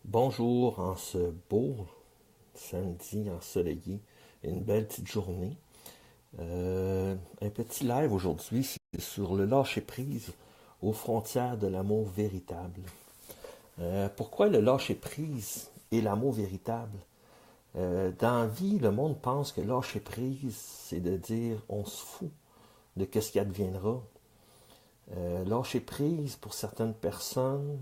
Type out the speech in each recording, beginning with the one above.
Bonjour en ce beau samedi ensoleillé, une belle petite journée. Un petit live aujourd'hui, c'est sur le lâcher-prise aux frontières de l'amour véritable. Pourquoi le lâcher-prise et l'amour véritable? Dans la vie, le monde pense que lâcher-prise, c'est de dire on se fout de ce qui adviendra. Lâcher-prise, pour certaines personnes,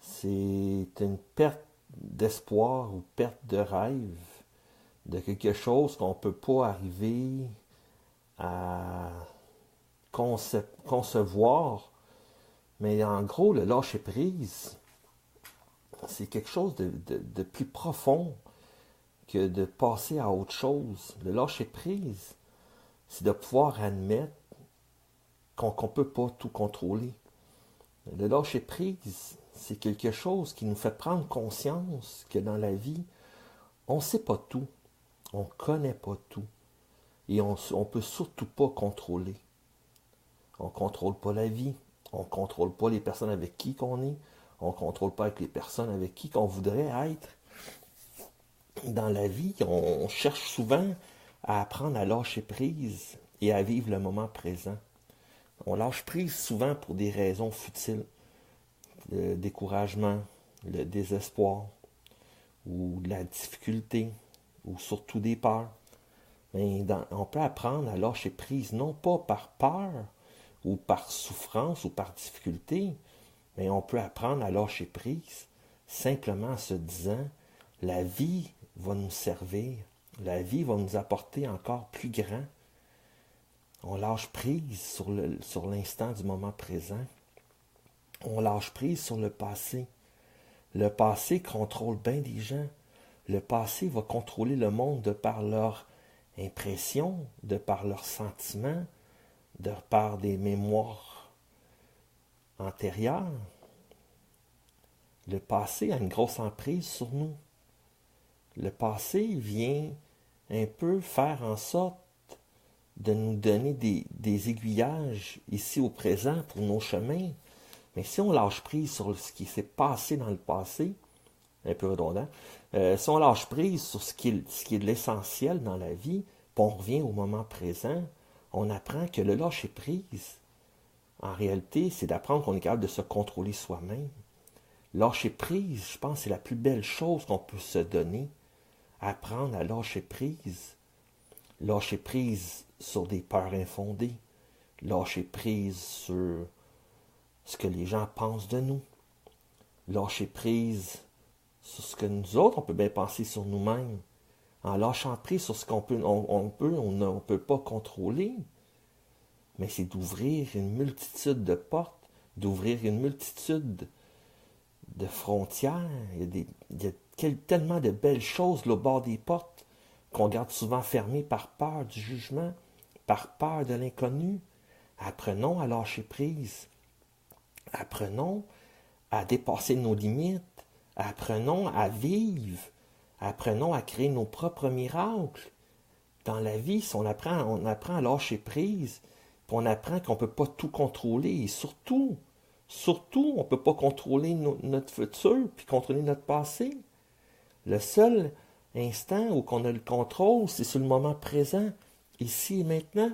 c'est une perte d'espoir ou perte de rêve, de quelque chose qu'on ne peut pas arriver à concevoir. Mais en gros, le lâcher-prise, c'est quelque chose de plus profond que de passer à autre chose. Le lâcher-prise, c'est de pouvoir admettre qu'on ne peut pas tout contrôler. Le lâcher-prise, c'est quelque chose qui nous fait prendre conscience que dans la vie, on ne sait pas tout, on ne connaît pas tout, et on ne peut surtout pas contrôler. On ne contrôle pas la vie, on ne contrôle pas les personnes avec qui on est, on ne contrôle pas avec les personnes avec qui on voudrait être. Dans la vie, on cherche souvent à apprendre à lâcher prise et à vivre le moment présent. On lâche prise souvent pour des raisons futiles, le découragement, le désespoir, ou de la difficulté, ou surtout des peurs. Mais on peut apprendre à lâcher prise, non pas par peur, ou par souffrance, ou par difficulté, mais on peut apprendre à lâcher prise simplement en se disant, la vie va nous servir, la vie va nous apporter encore plus grand. On lâche prise sur l'instant du moment présent. On lâche prise sur le passé. Le passé contrôle bien des gens. Le passé va contrôler le monde de par leur impression, de par leurs sentiments, de par des mémoires antérieures. Le passé a une grosse emprise sur nous. Le passé vient un peu faire en sorte de nous donner des aiguillages ici au présent pour nos chemins. Mais si on lâche prise sur ce qui s'est passé dans le passé, un peu redondant, si on lâche prise sur ce qui est de l'essentiel dans la vie, puis on revient au moment présent, on apprend que le lâcher prise, en réalité, c'est d'apprendre qu'on est capable de se contrôler soi-même. Lâcher prise, je pense, c'est la plus belle chose qu'on peut se donner. Apprendre à lâcher prise. Lâcher prise sur des peurs infondées. Lâcher prise sur ce que les gens pensent de nous. Lâcher prise sur ce que nous autres, on peut bien penser sur nous-mêmes. En lâchant prise sur ce qu'on peut, on peut pas contrôler. Mais c'est d'ouvrir une multitude de portes, d'ouvrir une multitude de frontières. Il y a tellement de belles choses là, au bord des portes qu'on garde souvent fermées par peur du jugement, par peur de l'inconnu. Apprenons à lâcher prise. Apprenons à dépasser nos limites. Apprenons à vivre. Apprenons à créer nos propres miracles. Dans la vie, si on apprend à lâcher prise, puis on apprend qu'on ne peut pas tout contrôler. Et surtout, on ne peut pas contrôler notre futur, puis contrôler notre passé. Le seul instant où on a le contrôle, c'est sur le moment présent, ici et maintenant.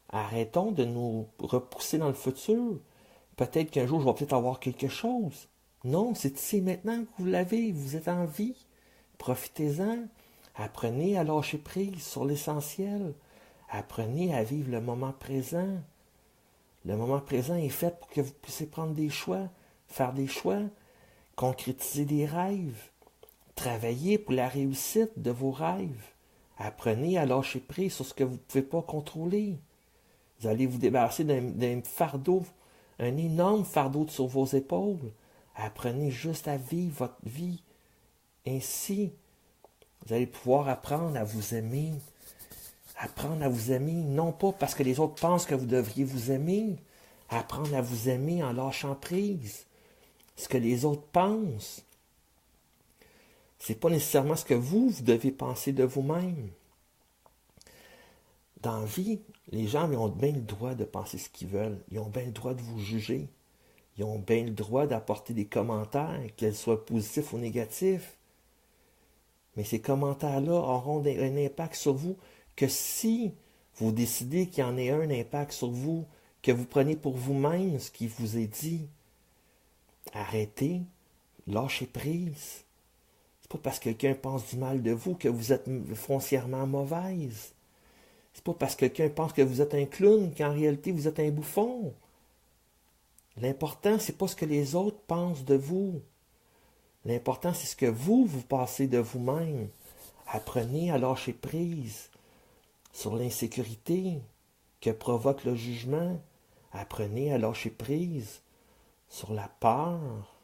Arrêtons de nous repousser dans le futur. Peut-être qu'un jour, je vais peut-être avoir quelque chose. Non, c'est ici et maintenant que vous l'avez, vous êtes en vie. Profitez-en. Apprenez à lâcher prise sur l'essentiel. Apprenez à vivre le moment présent. Le moment présent est fait pour que vous puissiez prendre des choix, faire des choix, concrétiser des rêves, travailler pour la réussite de vos rêves. Apprenez à lâcher prise sur ce que vous ne pouvez pas contrôler. Vous allez vous débarrasser d'un fardeau, un énorme fardeau sur vos épaules. Apprenez juste à vivre votre vie. Ainsi, vous allez pouvoir apprendre à vous aimer. Apprendre à vous aimer, non pas parce que les autres pensent que vous devriez vous aimer. Apprendre à vous aimer en lâchant prise. Ce que les autres pensent, c'est pas nécessairement ce que vous devez penser de vous-même. Dans la vie, les gens ont bien le droit de penser ce qu'ils veulent. Ils ont bien le droit de vous juger. Ils ont bien le droit d'apporter des commentaires, qu'ils soient positifs ou négatifs. Mais ces commentaires-là auront un impact sur vous que si vous décidez qu'il y en ait un impact sur vous, que vous prenez pour vous-même ce qui vous est dit. Arrêtez, lâchez prise. C'est pas parce que quelqu'un pense du mal de vous que vous êtes foncièrement mauvaise. C'est pas parce que quelqu'un pense que vous êtes un clown qu'en réalité vous êtes un bouffon. L'important, c'est pas ce que les autres pensent de vous. L'important, c'est ce que vous pensez de vous-même. Apprenez à lâcher prise sur l'insécurité que provoque le jugement. Apprenez à lâcher prise sur la peur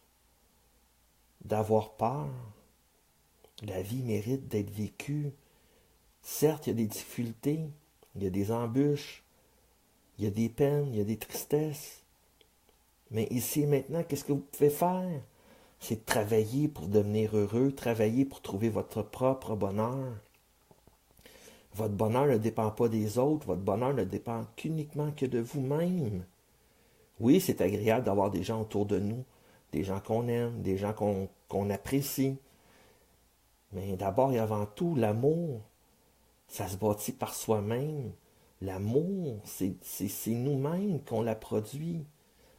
d'avoir peur. La vie mérite d'être vécue. Certes, il y a des difficultés, il y a des embûches, il y a des peines, il y a des tristesses. Mais ici et maintenant, qu'est-ce que vous pouvez faire? C'est de travailler pour devenir heureux, travailler pour trouver votre propre bonheur. Votre bonheur ne dépend pas des autres, votre bonheur ne dépend qu'uniquement que de vous-même. Oui, c'est agréable d'avoir des gens autour de nous, des gens qu'on aime, des gens qu'on apprécie. Mais d'abord et avant tout, l'amour, ça se bâtit par soi-même. L'amour, c'est nous-mêmes qu'on la produit.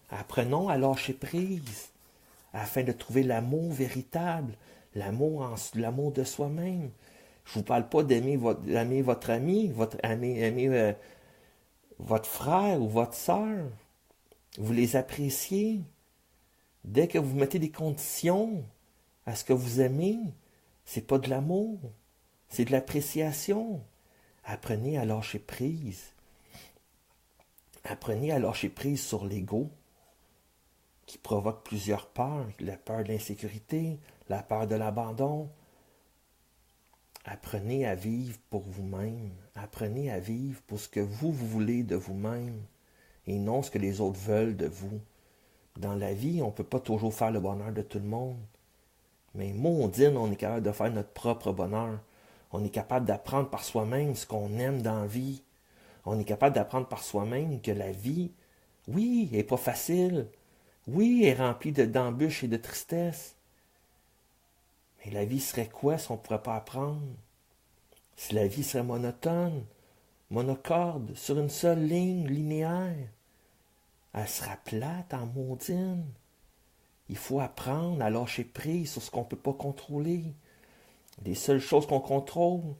Apprenons à lâcher prise afin de trouver l'amour véritable, l'amour de soi-même. Je vous parle pas d'aimer votre ami, aimer votre frère ou votre sœur. Vous les appréciez. Dès que vous mettez des conditions à ce que vous aimez, c'est pas de l'amour, c'est de l'appréciation. Apprenez à lâcher prise. Apprenez à lâcher prise sur l'ego, qui provoque plusieurs peurs, la peur de l'insécurité, la peur de l'abandon. Apprenez à vivre pour vous-même. Apprenez à vivre pour ce que vous voulez de vous-même et non ce que les autres veulent de vous. Dans la vie, on ne peut pas toujours faire le bonheur de tout le monde. Mais maudine, on est capable de faire notre propre bonheur. On est capable d'apprendre par soi-même ce qu'on aime dans la vie. On est capable d'apprendre par soi-même que la vie, oui, n'est pas facile. Oui, est remplie d'embûches et de tristesse. Mais la vie serait quoi si on ne pourrait pas apprendre? Si la vie serait monotone, monocorde, sur une seule ligne linéaire, elle sera plate en maudine. Il faut apprendre à lâcher prise sur ce qu'on ne peut pas contrôler. Les seules choses qu'on contrôle,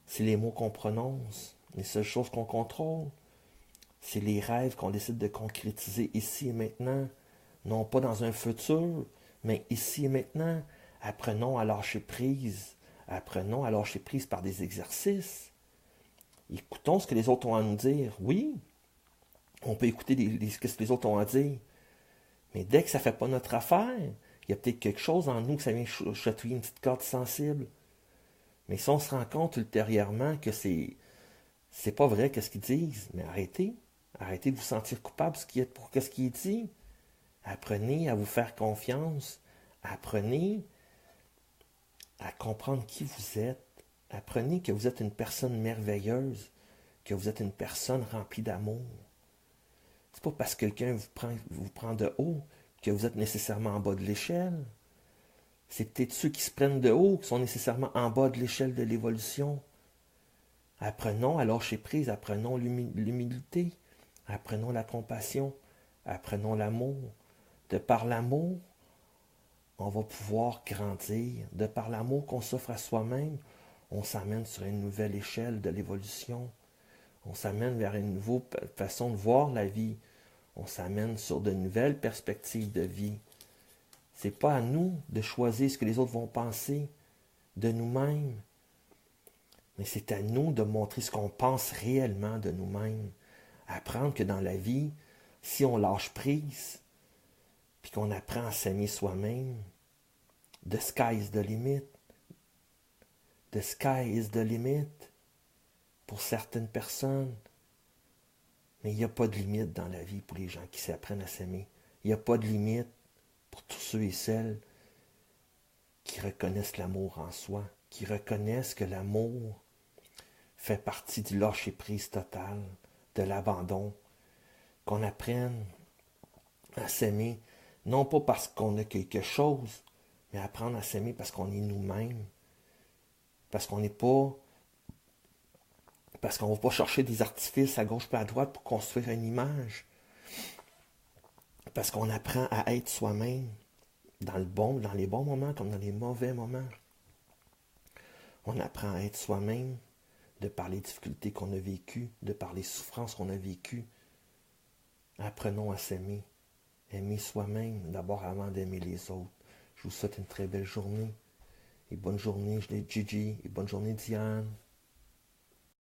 c'est les mots qu'on prononce. Les seules choses qu'on contrôle, c'est les rêves qu'on décide de concrétiser ici et maintenant. Non pas dans un futur, mais ici et maintenant. Apprenons à lâcher prise. Apprenons à lâcher prise par des exercices. Écoutons ce que les autres ont à nous dire. Oui, on peut écouter ce que les autres ont à dire. Mais dès que ça ne fait pas notre affaire, il y a peut-être quelque chose en nous que ça vient chatouiller une petite corde sensible. Mais si on se rend compte ultérieurement que c'est pas vrai qu'est-ce qu'ils disent, mais arrêtez. Arrêtez de vous sentir coupable pour ce qui est dit. Apprenez à vous faire confiance. Apprenez à comprendre qui vous êtes. Apprenez que vous êtes une personne merveilleuse, que vous êtes une personne remplie d'amour. C'est pas parce que quelqu'un vous prend de haut que vous êtes nécessairement en bas de l'échelle. C'est peut-être ceux qui se prennent de haut qui sont nécessairement en bas de l'échelle de l'évolution. Apprenons à lâcher prise, apprenons l'humilité, apprenons la compassion, apprenons l'amour. De par l'amour, on va pouvoir grandir. De par l'amour qu'on s'offre à soi-même, on s'amène sur une nouvelle échelle de l'évolution. On s'amène vers une nouvelle façon de voir la vie. On s'amène sur de nouvelles perspectives de vie. C'est pas à nous de choisir ce que les autres vont penser de nous-mêmes. Mais c'est à nous de montrer ce qu'on pense réellement de nous-mêmes. Apprendre que dans la vie, si on lâche prise, puis qu'on apprend à s'aimer soi-même, the sky is the limit. The sky is the limit pour certaines personnes. Mais il n'y a pas de limite dans la vie pour les gens qui s'apprennent à s'aimer. Il n'y a pas de limite pour tous ceux et celles qui reconnaissent l'amour en soi, qui reconnaissent que l'amour fait partie du lâcher-prise total, de l'abandon, qu'on apprenne à s'aimer, non pas parce qu'on a quelque chose, mais apprendre à s'aimer parce qu'on est nous-mêmes, parce qu'on n'est pas, parce qu'on ne va pas chercher des artifices à gauche et à droite pour construire une image, parce qu'on apprend à être soi-même dans les bons moments comme dans les mauvais moments. On apprend à être soi-même, de par les difficultés qu'on a vécues, de par les souffrances qu'on a vécues. Apprenons à s'aimer. Aimer soi-même d'abord avant d'aimer les autres. Je vous souhaite une très belle journée. Et bonne journée, Gigi. Et bonne journée, Diane.